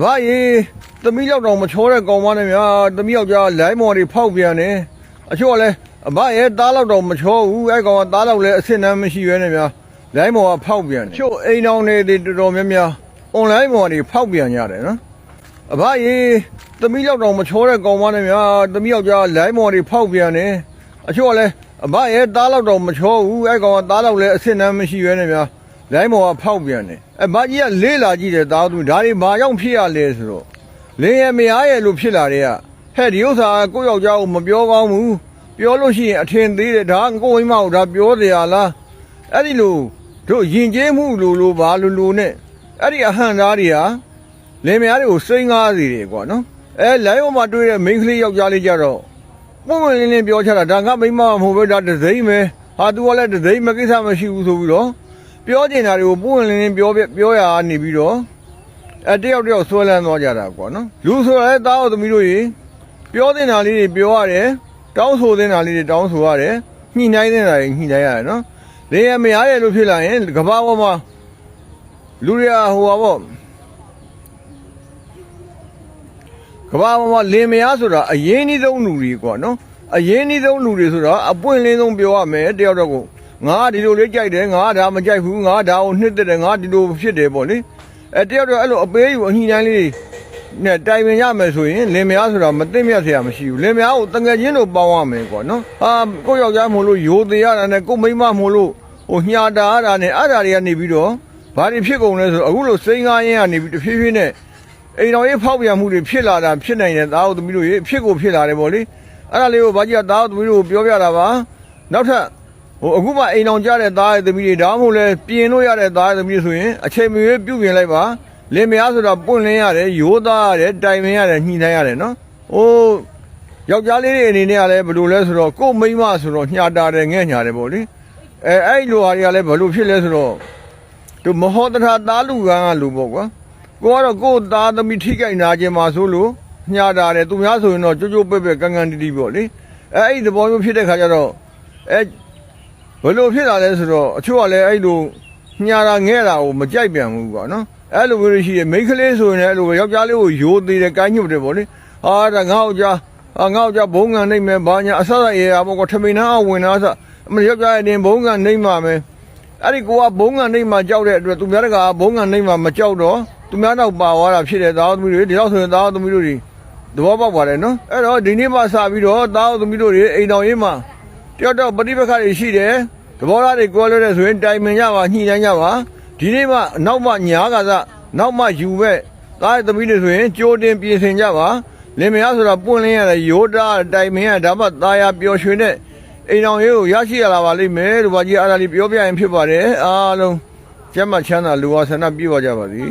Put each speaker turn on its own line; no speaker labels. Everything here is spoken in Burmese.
ဘာကြီးသမီးရောက်တော့မချောတဲ့ကောင်မနဲ့များသမီးယောက်ျားလိုင်းမော်တွေဖောက်ပြန်နေအချို့ကလည်းဘာရဲ့သားလောက်တော့မချောဘူးအဲ့ကောင်ကသားလောက်လည်းအစ်စ်နမ်းမရှိရဲနဲ့များလိုင်းမော်ကဖောက်ပြန်တယ်ချို့အိမ်တော်တွေတော်တော်များများအွန်လိုင်းမော်တွေဖောက်ပြန်ကြတယ်နော်ဘာကြီးသမီးရောက်တော့မချောတဲ့ကောင်မနဲ့များသမီးယောက်ျားလိုင်းမော်တွေဖောက်ပြန်နေအချို့ကလည်းဘာရဲ့သားလောက်တော့မချောဘူးအဲ့ကောင်ကသားလောက်လည်းအစ်စ်နမ်းမရှိရဲနဲ့များလိုင်းမော်ကဖောက်ပြန်တယ်ဘာကြီးကလေးလာကြည့်တယ်သားသူဒါတွေဘာကြောင့်ဖြစ်ရလဲဆိုတော့လင်းရမရရဲ့လို့ဖြစ်လာတဲ့ကဟဲ့ဒီဥစ္စာကိုယောက်ျားကိုမပြောကောင်းဘူးပြောလို့ရှိရင်အထင်သေးတယ်ဒါကိုမိမကိုဒါပြောတရားလားအဲ့ဒီလိုတို့ယဉ်ကျေးမှုလို့ဘာလို့နဲ့အဲ့ဒီအဟံသားတွေကလင်းမရတွေကိုစိမ့်ကားစီတယ်ကွာနော်လိုင်းဝမှာတွေ့တဲ့မိန်းကလေးယောက်ျားလေးကြတော့ပုံမှန်လင်းပြောချတာဒါကမိမမဟုတ်ပဲဒါတစိမ့်ပဲဟာသူကလည်းတစိမ့်မကိစ္စမရှိဘူးဆိုပြီးတော့ပြောကျင်တာတွေကိုပုံမှန်လင်းပြောရနေပြီးတော့တယောက်ဆွဲလန်းသွားကြတာကွာနော်လူဆိုရဲသားတော်သမီးတို့ကြီးပြောတင်တာလေးတွေပြောရတယ်တောင်းဆိုတင်တာလေးတွေတောင်းဆိုရတယ်ညှိနှိုင်းတင်တာတွေညှိနှိုင်းရတယ်နော်လေရမရရဲ့လို့ဖြစ်လာရင်ကဘာပေါ်မှာလူတွေကဟိုပါပေါ့ကဘာပေါ်မှာလင်မရဆိုတာအရင်ကြီးဆုံးလူတွေကွာနော်အရင်ကြီးဆုံးလူတွေဆိုတာအပွင့်လင်းဆုံးပြောရမယ်တယောက်ကိုငါဒီလိုလေးကြိုက်တယ်ငါဒါမကြိုက်ဘူးငါဒါကိုနှစ်သက်တယ်ငါဒီလိုဖြစ်တယ်ပေါ့လေတယောက်အဲ့လိုအပေးယူအညှိနှိုင်းလေးနဲ့တိုင်ပင်ရမယ်ဆိုရင်လင်မယားဆိုတာမသိမြတ်เสียမရှိဘူးလင်မယားကိုတငယ်ချင်းတို့ပေါင်းရမယ်ကွာနော်ကိုယောက်ျားမို့လို့ယိုသေးရတာနဲ့ကိုမိန်းမမို့လို့ညာတာရတာနဲ့အဲ့ဒါတွေကနေပြီးတော့ဘာတွေဖြစ်ကုန်လဲဆိုအခုလိုစိန်ကားရင်းကနေပြီးတဖြည်းဖြည်းနဲ့အိမ်တော်ရေးဖောက်ပြန်မှုတွေဖြစ်လာတာဖြစ်နိုင်တယ်သားတို့သမီးတို့ရေဖြစ်လာတယ်ပေါ့လေအဲ့ဒါလေးကိုဘာကြီးကသားတို့သမီးတို့ပြောပြတာပါနောက်ထပ်အခုမှအိမ်တော်ကြတဲ့သားရဲ့သမီးတွေဒါမှမဟုတ်လဲပြင်လို့ရတဲ့သားရဲ့သမီးတွေဆိုရင်အချိန်မရွေးပြုပြင်လိုက်ပါလင်မယားဆိုတာပွင့်လင်းရတယ်ရိုးသားရတယ်တိုင်ပင်ရတယ်ညှိနှိုင်းရတယ်နော်ယောက်ျားလေးတွေအနေနဲ့ကလည်းဘယ်လိုလဲဆိုတော့ကို့မိန်းမဆိုတော့ညှာတာတယ်ငဲ့ညာတယ်ပေါ့လေအဲ့လိုဟာတွေကလည်းဘယ်လိုဖြစ်လဲဆိုတော့တို့မဟောတထာသားလူကန်းကလူပေါ့ကွာကိုကတော့ကို့သားသမီးထိကြိုက်နာခြင်းမှာဆိုလို့ညှာတာတယ်သူများဆိုရင်တော့ကြိုးကြိုးပဲ့ပဲ့ကန်ကန်တီတီပေါ့လေအဲ့ဒီသဘောမျိုးဖြစ်တဲ့ခါကျတော့ဘယ်လိုဖြစ်လာလဲဆိုတော့အချို့ကလည်းအဲ့လိုညှာတာငဲ့တာကိုမကြိုက်ပြန်ဘူးကွာနော်အဲ့လိုမျိုးရှိတယ်မိန်းကလေးဆိုရင်လည်းအဲ့လိုယောက်ျားလေးကိုယိုသေးတယ်ကိုင်းညွတ်တယ်ပေါ့လေဒါငါ့ယောက်ျားဘုံငံနှိမ့်မယ်ဘာညာအဆဆရေရာပေါ့ကွာထမိန်နာဝင်လာစအမယောက်ျားရဲ့တင်ဘုံငံနှိမ့်မှာမယ်အဲ့ဒီကိုကဘုံငံနှိမ့်မှာကြောက်တဲ့အတွက်သူများတကာဘုံငံနှိမ့်မှာမကြောက်တော့သူများတော့ပါသွားတာဖြစ်တယ်သားသမီးတွေဒီလောက်ဆိုရင်သားသမီးတို့တွေသဘောပေါက်ပါတယ်နော်အဲ့တော့ဒီနေ့မှစပြီးတော့သားသမီးတို့တွေအိမ်တော်ရေးမှာတယောက်ပဋိပက္ခတွေရှိတယ်သဘောထားတွေကွဲလွဲတဲ့ဆိုရင်တိုင်ပင်ကြပါညှိနှိုင်းကြပါဒီနေ့မှနောက်မှညာကစားနောက်မှယူပဲသားသမီးတွေဆိုရင်ကြိုးတင်ပြင်ဆင်ကြပါလင်မယားဆိုတာပွင့်လင်းရတယ်ရိုးသားတိုင်ပင်ရဒါမှသားရပျော်ရွှင်တဲ့အိမ်တော်ရေးကိုရရှိရလာပါလိမ့်မယ်လို့ဘာကြီးအားလေးပြောပြရင်ဖြစ်ပါတယ်အားလုံးကျမ်းမှချမ်းသာလူဝါဆန္ဒပြည့်ဝကြပါစေ